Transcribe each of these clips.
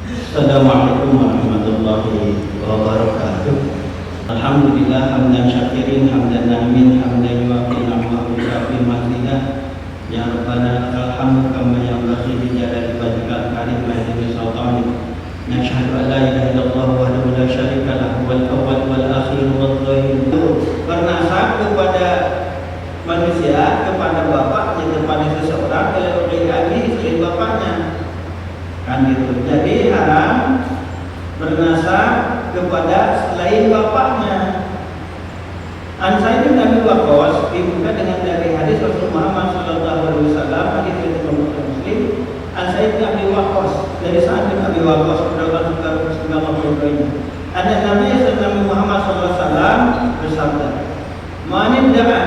Assalamualaikum warahmatullahi wabarakatuh. Alhamdulillah hamdan syakirin hamdan namin hamdan yuwafi na'mahu yuwafi mazidah. Ya Rabbana lakal hamdu kama yanbaghi li jalali wajhikal karim wa li sultanik. Nashhadu an la ilaha illallah wahdahu la syarika lahu wal awwal wal akhir wal zahir. Bernasab kepada manusia, kepada bapaknya, kepada seseorang oleh abi selain bapaknya. Kan gitu. Jadi haram bernasab kepada selain bapaknya. An Sa'id bin Abi Waqqas dibuka dengan dari hadis Rasulullah Muhammad sallallahu alaihi wasallam, hadis riwayat Muslim. An Sa'id bin Abi Waqqas, dari Sa'id bin Abi Waqqas radhiyallahu anhu, ada Nabi sallallahu Muhammad sallallahu alaihi wasallam bersabda, "Man da'a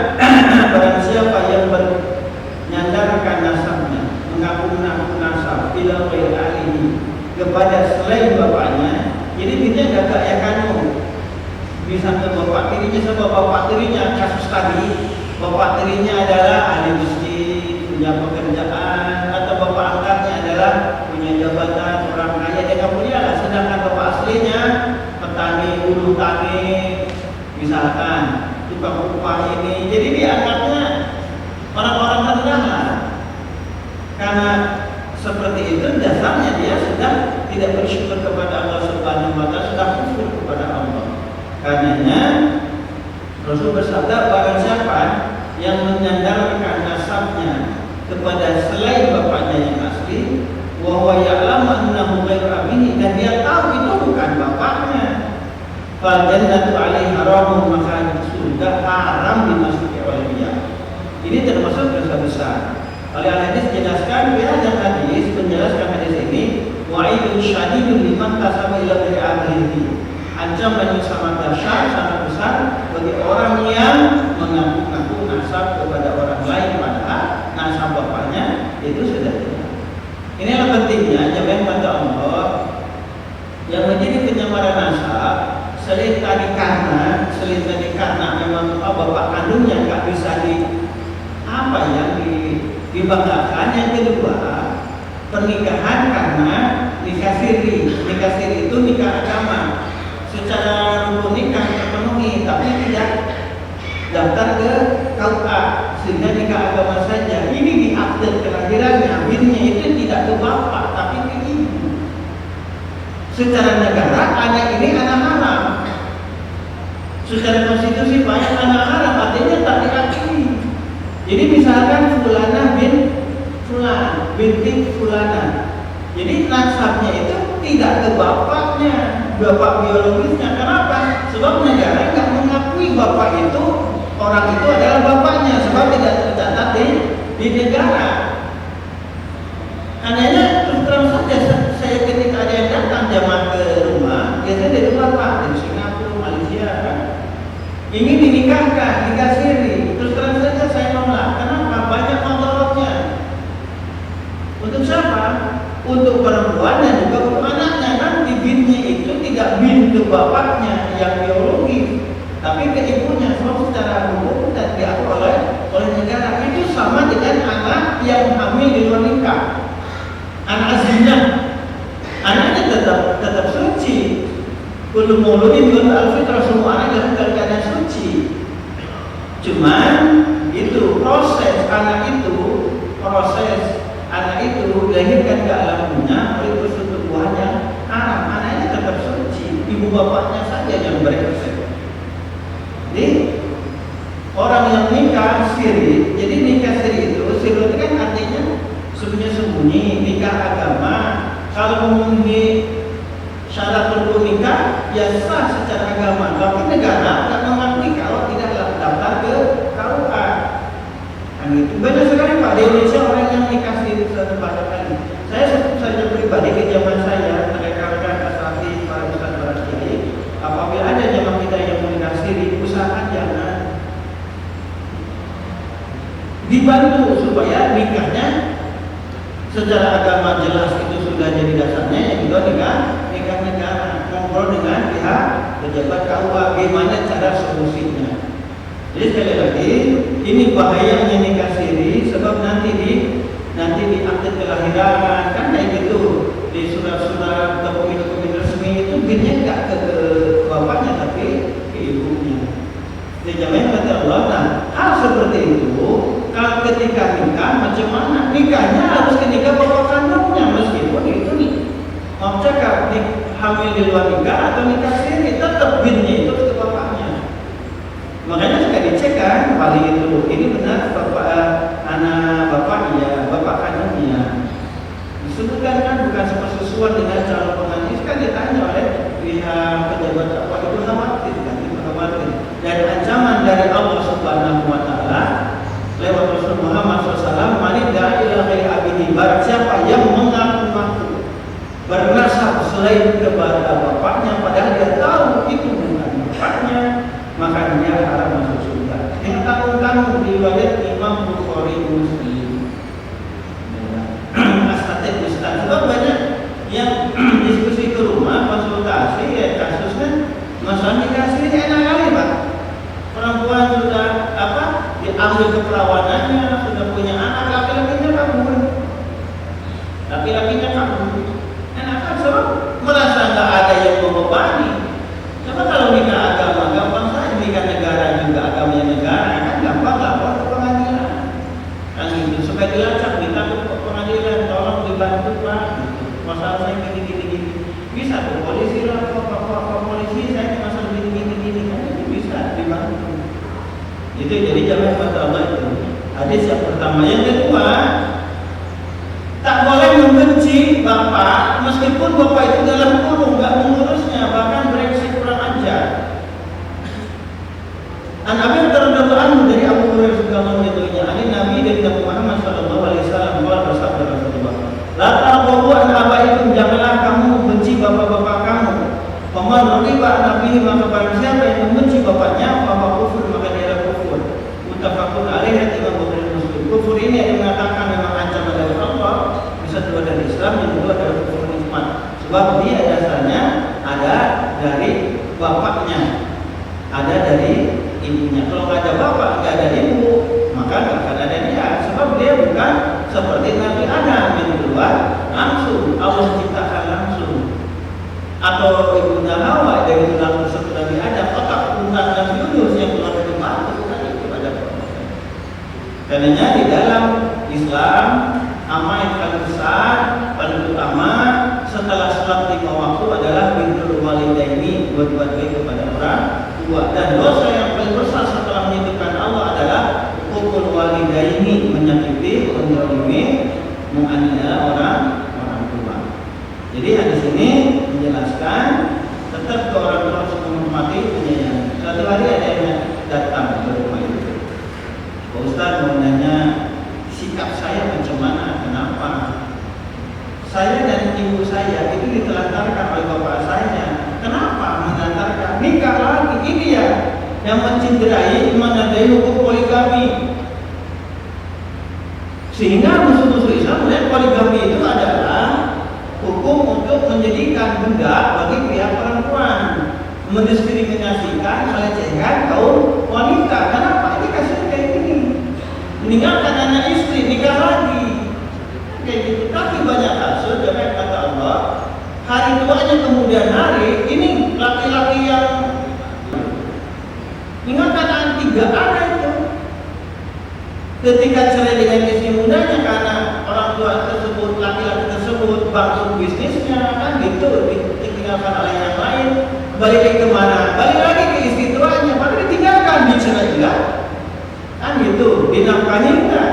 barang siapa yang menyandarkan nasabnya, mengaku nasab ila ghairi ahlihi, kepada selain bapaknya." Jadi dia enggak kaya kandung. Misalnya bapak tirinya sama bapak tirinya, kasus tadi bapak tirinya adalah ahli masjid, punya pekerjaan, atau bapak angkatnya adalah punya jabatan, orang kaya, dia nggak punya lah. Sedangkan bapak aslinya petani, buruh tani, misalkan tukang upah ini, jadi dia angkatnya orang-orang rendah. Karena seperti itu dasarnya dia sudah tidak bersyukur kepada Allah Subhanahu wa taala, sudah kufur kepada Allah. Karenanya Rasul bersabda, barang siapa yang menyandarkan nasabnya kepada selain bapaknya yang asli, wa huwa ya'lamu annahu ghairu abihi, dan dia tahu itu bukan bapaknya, fal jannatu 'alaihi haramun, maka surga haram dimasuki oleh dia. Ini termasuk dosa besar. Oleh hadis jelaskan, ada hadis menjelaskan hadis ini, wa'idun syadidun liman tasaba ila ghairi abihi, ancaman yang sangat dahsyat, sangat besar bagi orang yang mengaku-ngaku nasab kepada orang lain padahal nasab bapaknya itu sudah tidak. Inilah pentingnya jamaah pada Allah yang menjadi penyamaran nasab. Selain tadi karena memang bapak kandungnya nggak bisa dibanggakan. Yang kedua, pernikahan karena nikah siri. Nikah siri itu nikah agama. Secara rukun nikah terpenuhi, tapi tidak daftar ke KUA, sehingga nikah agama saja. Ini di akte kelahirannya, binnya itu tidak ke bapak tapi ke ibu. Secara negara anak ini anak haram. Secara konstitusi banyak anak haram, artinya tak diakui. Jadi misalkan Fulana bin Fulan, binti Fulana. Jadi nasabnya itu tidak ke bapaknya, bapak biologisnya. Kenapa? Sebab negara nggak mengakui bapak itu, orang itu adalah bapaknya, sebab tidak tercatat di negara. Karenanya terus terang saja, saya ketika ada yang datang jamaah ke rumah, biasanya dari luar Pak, dari Singapura, Malaysia, kan, ingin dinikahkan, nikah siri. Terus terang saja saya nolak. Kenapa? Banyak motorotnya. Untuk siapa? Untuk perempuan dan juga untuk anaknya. Nanti binnya itu tidak bin ke bapaknya yang biologis, tapi ke ibunya. Sebab secara hukum tidak diakui oleh negara. Itu sama dengan anak yang hamil di luar nikah, anak zina. Anaknya tetap suci. Kullu mauludin yuladu ala fitrah, semua anak dalam keadaan suci. Cuman itu proses anak itu dilahirkan ke alamnya oleh persetubuhannya haram. Anaknya tetap suci, ibu bapaknya saja yang bereksekusi. Jadi orang yang nikah siri, jadi nikah siri itu kan artinya sembunyi, nikah agama. Kalau memenuhi syarat rukun nikah, ya sah secara agama. Tapi negara tidak mengakui kalau tidak daftar ke KUA. Kan itu banyak sekali Pak di Indonesia orang yang nikah siri satu banyak kali. Saya pribadi ke zaman saya, rekan-rekan asrafi, para ustaz ini, apabila ada jamaah kita yang menikah siri, usahakan jangan dibantu supaya nikahnya secara agama jelas itu sudah jadi dasarnya. Yang kedua nikah negara, ngobrol dengan pihak pejabat KUA bagaimana cara solusinya. Jadi sekali lagi, ini bahayanya nikah siri, sebab nanti di akte kelahiran kan kayak gitu, di surat-surat ibunya. Dijamain kata Allah. Nah, hal seperti itu kalau ketika nikah macam mana? Nikahnya harus ketika bapak kandungnya, meskipun itu nih mau cakap hamil di luar nikah atau nikah sendiri, tetap binnya itu ke bapaknya. Makanya suka dicek kan paling itu ini benar bapak anak bapak ya, bapak kandungnya. Disebutkan kan bukan sesuai dengan calon pengantin, kan ditanya oleh pihak pejabat apa itu khawatir kan, itu khawatir. Dan ancaman dari Allah Subhanahu Wa Taala lewat Rasul Muhammad SAW, manidah ila ghairi abidi, barang siapa yang mengaku-ngaku bernasab selain kepada bapaknya padahal dia tahu itu bukan bapaknya, maka dia haram masuk surga. Yang tanggung-tanggung riwayat Imam Bukhari Muslim. Astatik Ustaz, sebab banyak yang diskusi ke rumah, konsultasi ya kasusnya masalah nikah siri enak kali Pak. Perempuan sudah diambil keperawanannya, sudah punya anak, laki-lakinya kabur. Laki-lakinya kabur. Enak kan sebab merasa nggak ada yang membebani. Coba kalau nikah agama gampang saja, nikah negara juga agamanya negara kan gampang lapor ke pengadilan. Kan gitu supaya dilacak, minta ke pengadilan, tolong dibantu Pak. Gitu. Masalah saya gini. Bisa ke polisi lah, ke polisi saya masalah gini kan itu bisa dibantu. Itu jadi jangan kata Allah itu. Hadis yang pertama. Yang kedua, tak boleh membenci bapak meskipun bapak itu dalam kurung, nggak mengurusnya, bahkan berengsek kurang ajar. An Abi radhiyallahu anhu dari Abu Hurairah juga menyebutnya, ani Nabi dari Nabi Muhammad sallallahu alaihi wasallam bersabda Rasulullah, la taqulu an abaikum, janganlah kamu benci bapak-bapak kamu. Paman riba nabi, maka barang siapa yang membenci bapaknya, maka kufur, maka dia kufur. Muttafaqun alaihi, Imam Bukhari Muslim. Kufur ini yang mengatakan memang ancaman dari Allah, bisa keluar dari Islam, yang kedua adalah kufur nikmat. Sebab dia dasarnya ada dari bapaknya, ada dari ibunya. Kalau nggak ada bapak, nggak ada ibu, maka nggak akan ada dia. Sebab dia bukan seperti Nabi Adam yang keluar langsung, Allah ciptakan langsung. Atau ibunda Hawa dari tulang rusuk Nabi Adam, otak urat Nabi Yunus yang keluar dari batu, bukan itu ada proses. Karenanya di dalam Islam amal yang paling besar, paling utama setelah sholat 5 waktu adalah birrul walidaini, berbuat baik kepada orang tua. Dan dosa yang paling besar setelah menyebutkan Allah adalah uqul walidaini, menyakiti, menzalimi, menganiaya orang tua. Jadi hadis ini menjelaskan tetap ke orang tua harus menghormati, menyayangi. Suatu hari ada yang datang ke rumah itu. Pak Ustaz mau nanya sikap saya macam mana, kenapa? Saya dan ibu saya itu ditelantarkan oleh bapak saya. Kenapa menelantarkan? Nikah lagi, ini ya yang mencederai, menandai hukum poligami. Sehingga musuh-musuh Islam melihat poligami itu adalah hukum untuk menjadikan budak bagi pihak perempuan, mendiskriminasikan, melecehkan kaum wanita. Kenapa? Ini kasusnya kayak gini. Meninggalkan anak istri, nikah lagi. Kayak gitu. Tapi banyak kasus, jangan kata Allah, hari tuanya kemudian hari, ini laki-laki yang meninggalkan anak 3 anak itu. Ketika cerai dengan istri mudanya karena orang tua tersebut, laki-laki tersebut bangkrut bisnisnya, kan gitu, ditinggalkan oleh yang lain. Balik lagi kemana? Balik lagi ke istri tuanya, padahal ditinggalkan, dicerai juga, kan gitu, dinafkahi enggak.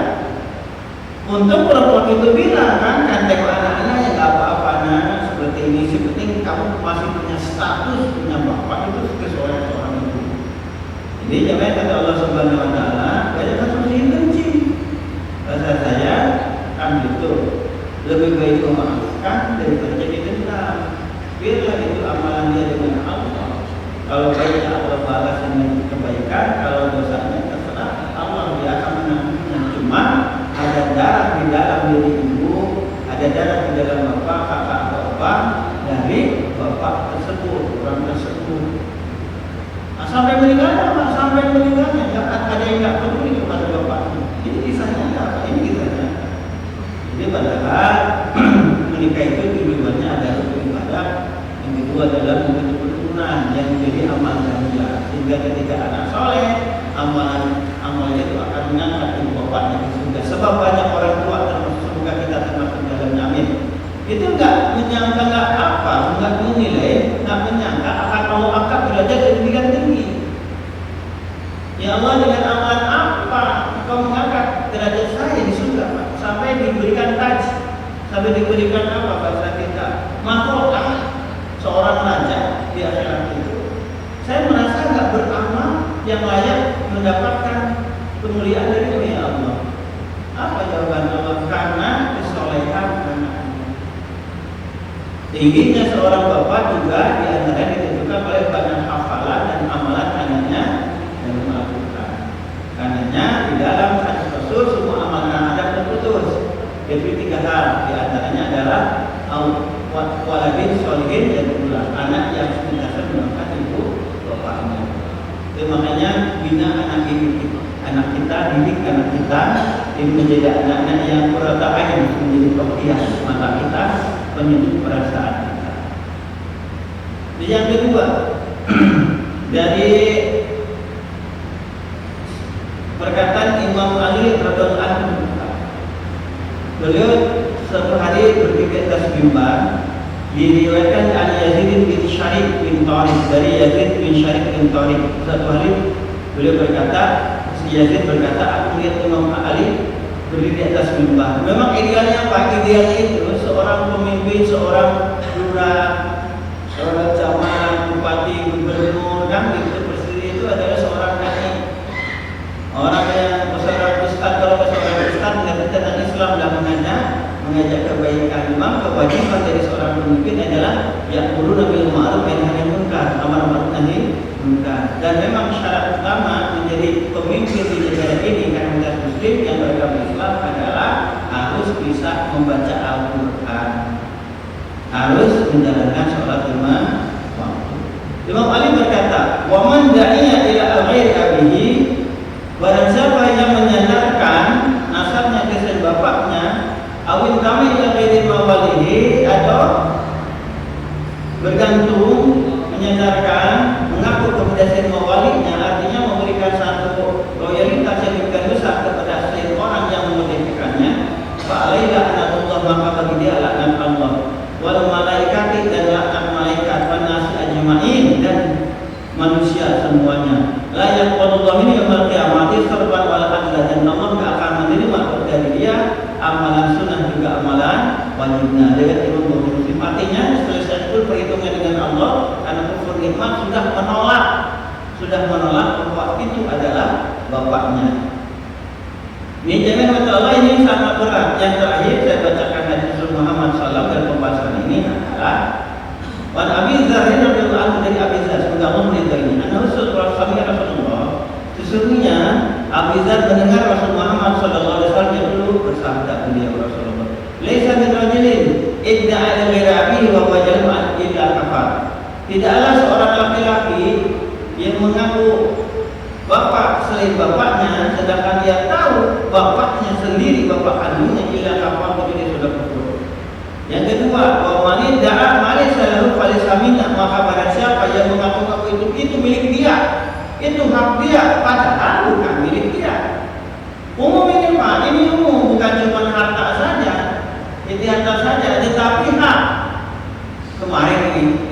Untung perempuan itu bilang kan tengok anak-anak yang gak apa-apa, anak seperti ini, sepenting kamu masih punya status, punya bapak, itu seorang ibu. Jadi jangan kata Allah Subhanahu Wa Taala, banyak kasus yang benci. Rasa saya kan gitu, lebih baik memaafkan daripada jadi dendam. Biarlah itu amalan dia dengan Allah. Kalau baiknya Allah balas dengan kebaikan, kalau dosanya terserah Allah, dia akan menanggung. Cuma ada darah di dalam diri ibu, ada darah di dalam bapak, kakak atau bapak dari bapak tersebut, orang tersebut. Nah, sampai meninggalnya, ada yang nggak peduli kepada bapaknya. Ini kisahnya apa? Ini kisahnya. Jadi padahal menikah itu tujuannya adalah untuk ibadah, yang kedua adalah membentuk keturunan yang menjadi amal jariah, sehingga ketika anak soleh amalan itu akan mengangkat ibu bapaknya ke surga. Sebab banyak orang tua termasuk semoga kita termasuk dalamnya, amin. Itu enggak menyangka, enggak menilai, enggak menyangka akan Allah angkat derajat yang demikian tinggi. Ya Allah, dengan amalan apa Engkau mengangkat derajat saya di surga, Pak? Sampai diberikan taj, sampai diberikan apa bahasa kita, mahkota seorang raja di akhirat itu. Saya merasa enggak beramal yang layak mendapatkan kemuliaan dari ya Allah. Apa jawaban Allah? Karena kesolehan anaknya. Tingginya seorang bapak juga diantara ditentukan oleh banyak hafalan dan amalan anaknya yang melakukan. Karenanya di dalam hadis Rasul semua amalan Adam terputus. Yaitu 3 hal. Diantaranya adalah waladin sholihin, yang kedua anak yang senantiasa mendoakan ibu bapaknya. Itu makanya bina anak kita, didik anak kita ini menjadi anak-anak yang qurrata ain, menjadi perhatian mata kita, penyejuk perasaan kita. Yang kedua dari perkataan Imam Ali radhiyallahu anhu, beliau satu hari berpikir atas mimbar, diriwayatkan an Yazid bin Syarif bin Tariq, dari Yazid bin Syarif bin Tariq. Satu hari beliau berkata, Yazid berkata, aku lihat Imam Ali berdiri di atas mimbar. Memang idealnya apa? Idealnya itu seorang pemimpin, seorang lurah, seorang camat, bupati, gubernur, kan itu presiden itu adalah seorang dai. Orang yang seorang ustaz, kalau seorang ustaz mengerti tentang Islam dan mengajak kebaikan, memang kewajiban dari seorang pemimpin adalah ya'muruna bil ma'ruf wa yanhauna 'anil munkar, amar ma'ruf nahi munkar. Dan memang syarat utama menjadi pemimpin di negara ini karena umat muslim yang beragama Islam adalah harus bisa membaca Al-Quran, harus menjalankan sholat 5 waktu. Imam Ali berkata, wa man da'iya ila al-ghairi abihi, barang siapa yang menyandarkan nasabnya ke selain bapaknya, awin kami ila ghairi mawalihi, atau bergantung, menyandarkan, mengaku kepada selain mawalinya, artinya memberikan satu loyalitas yang diberikan besar kepada selain orang yang memerdekakannya. Fa'alaihi anatullah, maka bagi dia laknat Allah, wal malaikati, dan laknat malaikat, wan nasi ajma'in, dan manusia semuanya. La yaqbalullahu min yaumil qiyamati sarfan wal adla, dan Allah tidak akan menerima dari dia amalan sunnah juga amalan wajibnya. Dengan Imam Bukhari, artinya selesai itu perhitungan dengan Allah, karena kufur nikmat sudah menolak bahwa itu adalah bapaknya. Ini jangan kata Allah, ini sangat berat. Yang terakhir saya bacakan hadis Rasul Muhammad SAW dalam pembahasan ini adalah Wan Abi Dzar radhiyallahu anhu, dari Abi Dzar, semoga Allah meridainya, anna Rasulullah, sesungguhnya Abi Dzar mendengar Rasul Muhammad SAW yang dulu bersabda, beliau Rasulullah, laisa min rajulin idda'a ila ghairi abihi wa huwa jalun illa kafar. Tidaklah seorang laki-laki yang mengaku bapak selain bapaknya, sedangkan dia tahu bapaknya sendiri bapak kandungnya, illa kafar, dia sudah kufur. Yang kedua, bahwa man da'a ma laysa lahu falaysa minna, maka barang siapa yang mengaku itu milik dia, itu hak dia, padahal bukan milik dia. Umum ini Pak, ini umum, bukan cuma harta saja, itu harta saja, tetapi hak. Kemarin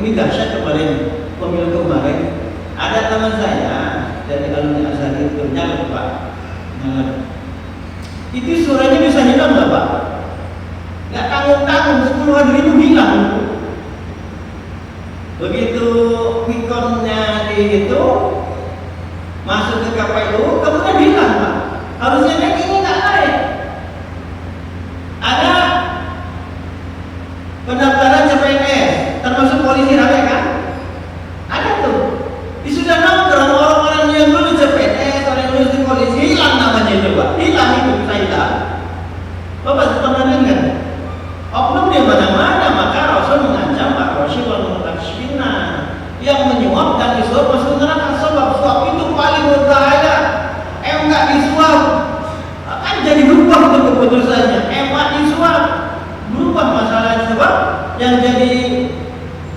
ini dahsyat kemarin, pemilu kemarin, ada teman saya dari alumni Azhar itu nyalek Pak, itu suaranya bisa hilang nggak Pak? Nggak tanggung-tanggung, 10-an ribu hilang. Begitu mikonnya di itu masuk ke KPU, kemudian hilang Pak. Harusnya naik, ini nggak naik. Ada pendaftaran CPNS, termasuk polisi rame kan? Ada tuh. Sudah nongkrong orang-orang yang dulu CPNS, orang yang dulu di polisi, hilang namanya itu Pak. Hilang itu, kita hilang. Bapak pernah dengar? Oknum di mana-mana, maka Rasul mengancam Pak Rasul al-Mutakshina yang menyuap dan disuap masuk neraka. Sebab suap itu paling berbahaya. Enggak disuap akan jadi berubah untuk keputusannya. Enggak disuap berubah masalahnya. Sebab yang jadi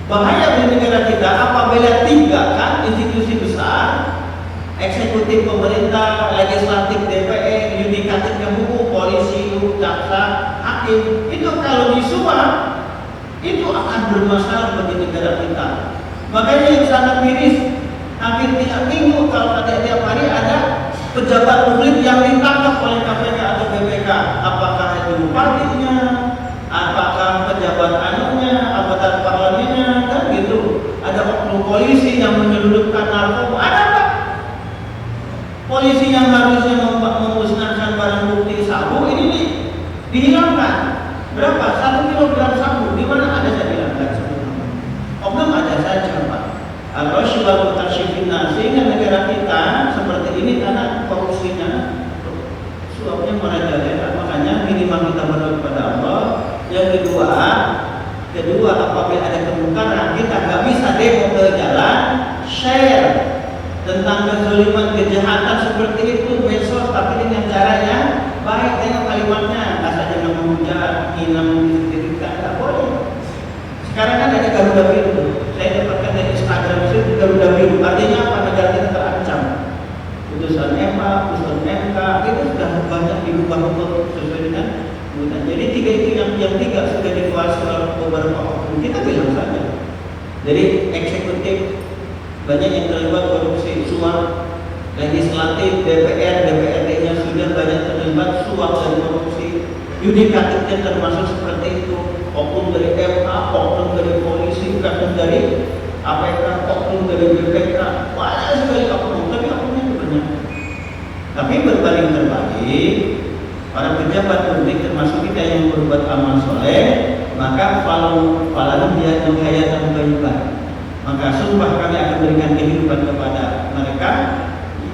bahaya bagi apabila tiga kan institusi besar, eksekutif pemerintah, legislatif DPR, yudikatifnya hukum, polisi, jaksa, hakim, itu kalau disuap itu akan bermasalah bagi negara kita. Makanya yang sangat miris, hampir tiap minggu kalau tiap hari ada pejabat publik yang ditangkap oleh KPK atau BPK. Apakah itu bupatinya, apakah pejabat anunya, anggota parlemennya, kan gitu. Ada oknum polisi yang menyelundupkan narkoba, ada apa? Polisi yang harusnya memusnahkan barang bukti sabu ini dihilangkan. Berapa? 1 kilogram sabu. Di mana ada saya hilangkan sebelumnya? Oknum ada saja, Pak. Al-Rasyibah Mutasyifina, sehingga negara kita seperti ini karena korupsinya, suapnya merajalela. Makanya minimal kita berdoa kepada Allah. Yang kedua apabila ada kemungkaran, kita nggak bisa demo ke jalan, share tentang kezaliman, kejahatan seperti itu medsos, tapi dengan cara yang baik. Tengok kalimatnya, nggak saja memuja, hina, mendiskreditkan, nggak boleh. Sekarang kan ada Garuda Biru, saya dapatkan dari Instagram itu Garuda Biru, artinya apa? Negara kita terancam. Putusan MK, putusan MK itu sudah banyak diubah untuk sesuai dengan kebutuhan. Jadi tiga itu yang tiga sudah dikuasai oleh beberapa oknum. Kita bilang saja. Jadi eksekutif banyak yang terlibat korupsi, suap, legislatif, DPR, DPRD-nya sudah banyak terlibat suap dan korupsi, yudikatifnya termasuk seperti itu, oknum dari MK, oknum dari polisi, oknum dari APK, oknum dari BPK, banyak sekali oknum, tapi oknumnya itu banyak. Tapi berbanding terbalik, para pejabat publik termasuk kita yang berbuat amal soleh, maka falahu dia hayatan thayyibah. Maka sumpah kami akan berikan kehidupan kepada mereka,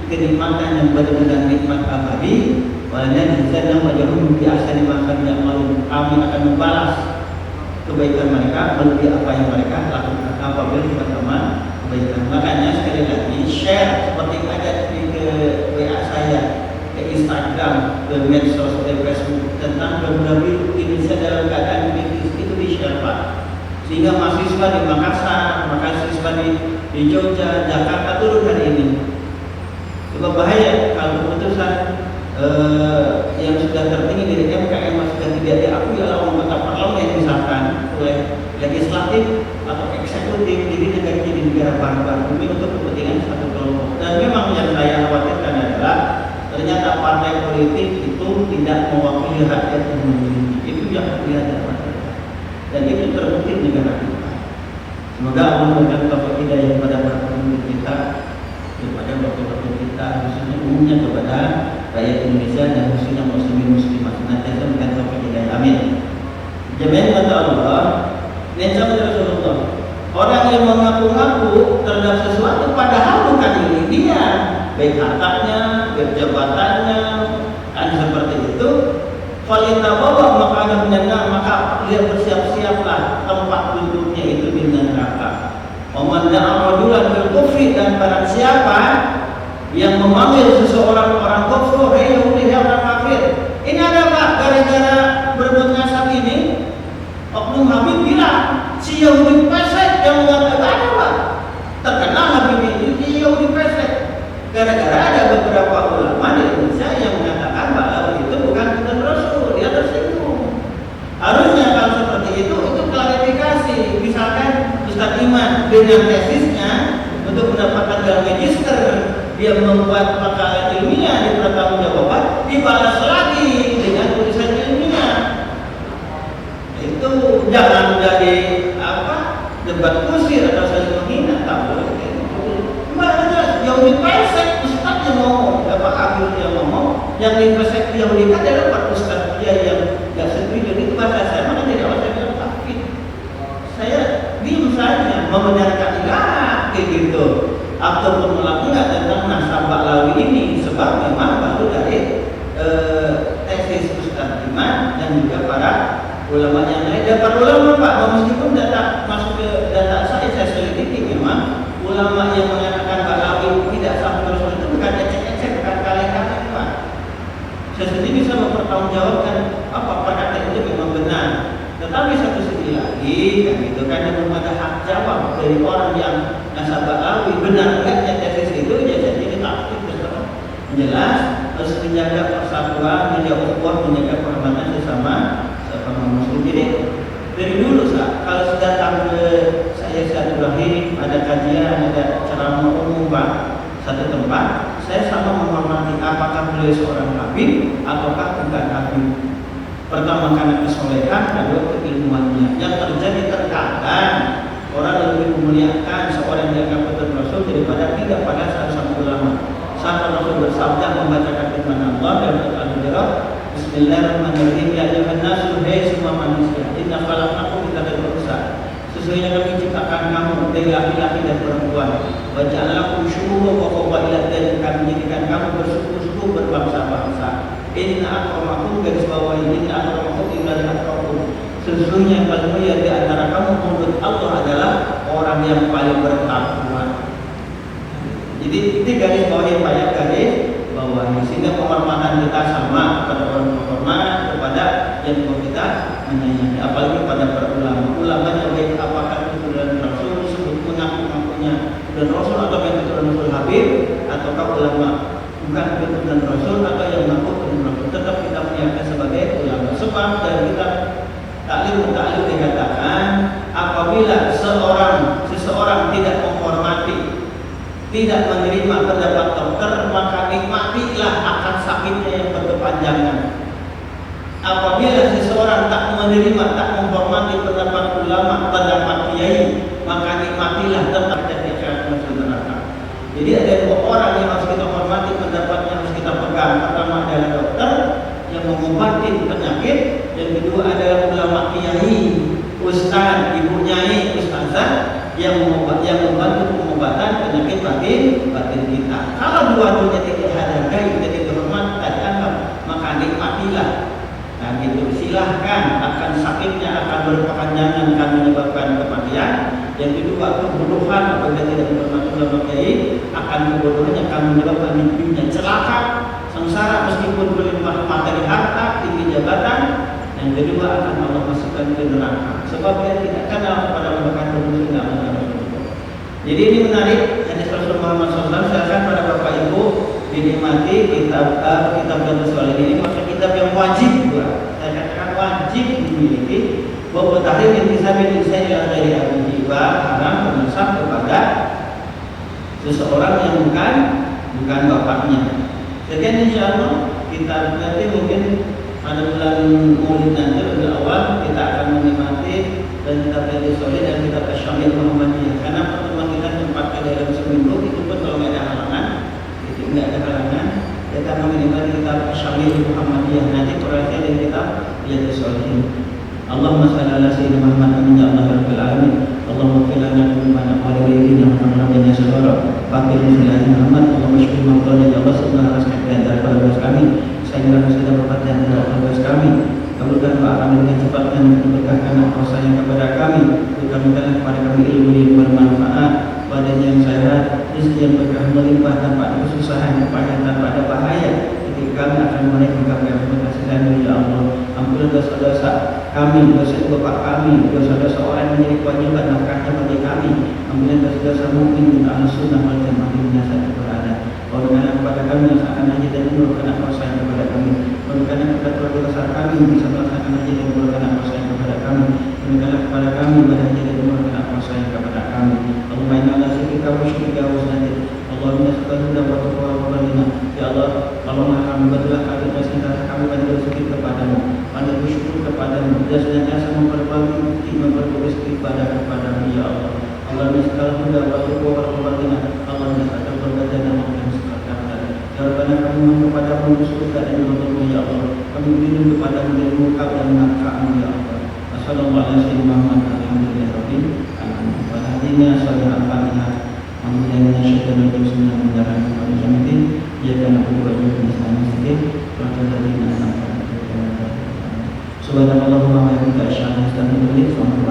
kenikmatan yang benar-benar nikmat abadi. Walanya jizan wajahum bi ahsani ma kanu ya'malun. Kami akan membalas kebaikan mereka melebihi apa yang mereka lakukan apabila pertama kebaikan. Makanya sekali lagi share seperti ada di WA saya, ke Instagram, ke medsos, ke Facebook tentang Garuda Biru Indonesia dalam keadaan kritis itu di share, Pak. Sehingga mahasiswa di Makassar, mahasiswa di Jogja, Jakarta turun hari ini. Cukup bahaya kalau keputusan yang sudah tertinggi dari MK yang sudah tidak diakui oleh anggota parlemen misalkan oleh legislatif atau eksekutif, jadi negara barbar demi untuk kepentingan satu kelompok. Dan memang yang saya khawatirkan adalah ternyata partai politik itu tidak mewakili rakyat yang memilih. Itu yang kelihatan. Dan itu terbukti di negara kita. Semoga Allah memberikan taufik hidayah kepada para pemimpin kita, kepada wakil-wakil kita, khususnya umumnya kepada rakyat Indonesia dan khususnya muslimin muslimat. Senantiasa memberikan taufik hidayah. Amin. Jami'an kata Allah, Nabi Rasulullah, orang yang mengaku-ngaku terhadap sesuatu padahal bukan ini dia, baik hartanya, baik jabatannya, kan seperti itu. Falita bawa maka maka dia bersiap-siaplah tempat duduknya itu di neraka. Waman da'amadulan bil kufri, dan barang siapa yang memanggil seseorang orang kufur, hei Yahudi, hei orang kafir. Ini ada Pak, gara-gara berbuat nasab ini, oknum Habib bilang si Yahudi pesek yang mengatakan ada Pak. Terkenal Habib ini si Yahudi pesek. Gara-gara ada beberapa ulama di Indonesia yang mengatakan bahwa itu bukan bukan Rasul, dia tersinggung. Harusnya kalau seperti itu klarifikasi. Misalkan Ustaz Iman dengan tesisnya untuk mendapatkan gelar magister, dia membuat makalah ilmiah di pertanggungjawaban, dibalas lagi dengan tulisan ilmiah. Itu jangan jadi debat kusir atau saling menghina, tak boleh. Makanya Yahudi pesek, Ustaz yang ngomong, Abdul yang ngomong, yang dipesek Yahudi kan adalah Pak Ustaz dia yang nggak setuju. Itu bahasa saya, makanya dari awal saya bilang takfir. Saya diam saja, membenarkan kayak gitu. Ataupun melakukan tentang nasab Baklawi ini, sebab memang baru dari tesis Ustaz Iman dan juga para ulama yang lain. Dan para ulama Pak, meskipun data masuk ke data saya selidiki, memang ulama yang mengatakan Baklawi tidak sampai Rasul itu bukan ecek-ecek, bukan kaleng-kaleng Pak. Saya sendiri bisa mempertanggungjawabkan apa perkataan itu memang benar. Tetapi satu sisi lagi, kan gitu kan, memang ada hak jawab dari orang yang nasab ukhuwah, menjaga kehormatan sesama muslim. Jadi dari dulu kalau sudah datang ke saya silaturahim, ada kajian, ada ceramah umum Pak, satu tempat, saya sama menghormati apakah beliau seorang habib ataukah bukan habib. Pertama karena kesolehan, kedua keilmuannya. Yang terjadi terkadang orang lebih memuliakan seorang yang dianggap betul Rasul daripada tidak pada sama ulama. Sampai Rasul bersabda membacakan firman Allah dalam Al-Baqarah, Bismillahirrahmanirrahim, ya ayyuhan nasu, hai semua manusia, inna khalaqnakum min dzakarin wa unsa. Sesungguhnya kami ciptakan kamu dari laki-laki dan perempuan. Wa ja'alnakum syu'uban wa qaba'ila, dan kami menjadikan kamu bersuku-suku berbangsa-bangsa. Inna akramakum, garis bawah ini, inna akramakum inda atqakum. Sesungguhnya yang paling mulia di antara kamu menurut Allah adalah orang yang paling bertakwa. Jadi itu garis bawah yang banyak garis bawah. Sehingga penghormatan kita sama kepada orang terhormat, kepada yang kita menyayangi, apalagi kepada para ulama. Ulamanya baik apakah itu dan Rasul disebut mengaku-ngakunya dan Rasul atau yang itu Rasul Habib, ataukah ulama bukan keturunan Rasul atau yang mengaku keturunan Rasul, tetap kita muliakan sebagai ulama. Sebab dari kita taklim dikatakan apabila seseorang tidak menghormati, tidak menerima pendapat dokter, maka nikmatilah akan sakitnya yang berkepanjangan. Apabila seseorang tak menerima, tak menghormati pendapat ulama, pendapat kiai, maka nikmatilah tetap jadi akhirat masuk neraka. Jadi ada dua orang yang harus kita hormati, pendapatnya harus kita pegang. Pertama adalah dokter yang mengobati penyakit, yang kedua adalah ulama kiai, ustaz, ibu nyai, ustazah yang membantu pengobatan penyakit batin kita. Kalau dua-duanya tidak dihargai, tidak dihormati, tidak dianggap, maka nikmatilah. Nah gitu, silahkan, akan sakitnya akan berkepanjangan, akan menyebabkan kematian. Yang kedua, kebodohan apabila tidak dihormati ulama kiai, akan kebodohannya akan menyebabkan hidupnya celaka, sengsara meskipun berlimpah materi harta, tinggi jabatan. Yang kedua akan Allah masukkan ke neraka, sebab dia tidak kenal kepada membacakan Rasul tidak mengenal Rasulullah. Jadi ini menarik, hadis Rasul Muhammad SAW. Silakan pada Bapak Ibu dinikmati kitab dan soal ini, maka kitab yang wajib juga, saya katakan wajib dimiliki. Bahwa tahrir intisabin insan yang dari Abu Jiwa haram bernasab kepada seseorang yang bukan bapaknya. Sekian insyaallah kita nanti mungkin pada bulan Maulid nanti lebih awal kita akan menikmati dan kita belajar solid dan kita Syamil Muhammadiyah, karena pertemuan kita sempat ke dalam seminggu itu pun kalau nggak ada halangan, kita menikmati kita Syamil Muhammadiyah. Nanti proyeknya dan kita belajar solid. Allahumma shalli ala sayyidina Muhammad amin ya Allah rabbil alamin. Allahumma qil lana min mana walidina wa rabbana sayyidina Fakir Muslimin Muhammad. Allahumma shfi mawlana ya Allah subhanahu wa ta'ala dan daripada kami. Saya sudah berpatihan dari Allah kami. Kabulkan doa kami dengan cepat dan berkahkan kuasa yang kepada kami. Berikanlah kepada kami ilmu yang bermanfaat, badan yang sehat, rezeki yang berkah melimpah tanpa ada kesusahan, kepadatan tanpa ada bahaya. Ketika kami akan menaikkan kami kasih ya Allah. Ampunilah dosa-dosa kami, dosa bapak kami, dosa-dosa orang yang menjadi kewajiban nafkahnya bagi kami. Ampunilah dosa-dosa mukmin dan ahlussunnah wal jamaah di dunia saat berada. Berikanlah kepada kami melaksanakan haji dan umroh karena kuasa yang kepada kami. Berikanlah kepada keluarga besar kami bisa melaksanakan haji dan umroh karena kuasa yang kepada kami. Berikanlah kepada kami pada haji dan umroh karena kuasa yang kepada kami. Allahumma inna ala syirika wa syurika wa sunnatik. Allahumma subhanahu wa ta'ala. Ya Allah, Allahumma alhamdulillah kami bercinta kami pada rezeki kepadamu, pada bersyukur kepadamu, dan senantiasa memperbaiki bukti memperbaiki ibadah kepadamu ya Allah. Allahumma segala mudah wa tuqwa wa rahmatina. Allahumma segala berbadan dan maafkan segala kami. Ya Rabbana kami mohon kepadamu surga dan rahmatmu ya Allah. Kami berlindung kepadamu dari muka dan neraka-Mu ya Allah. Wassalamualaikum warahmatullahi wabarakatuh. Wa hadina sallallahu alaihi Alhamdulillah syaitan rajim bismillahirrahmanirrahim. Ya kana wa bismillahirrahmanirrahim. Wa tadina Subhanallahumma wa bihamdihi asyhadu an la ilaha illa anta astaghfiruka wa atubu ilaik.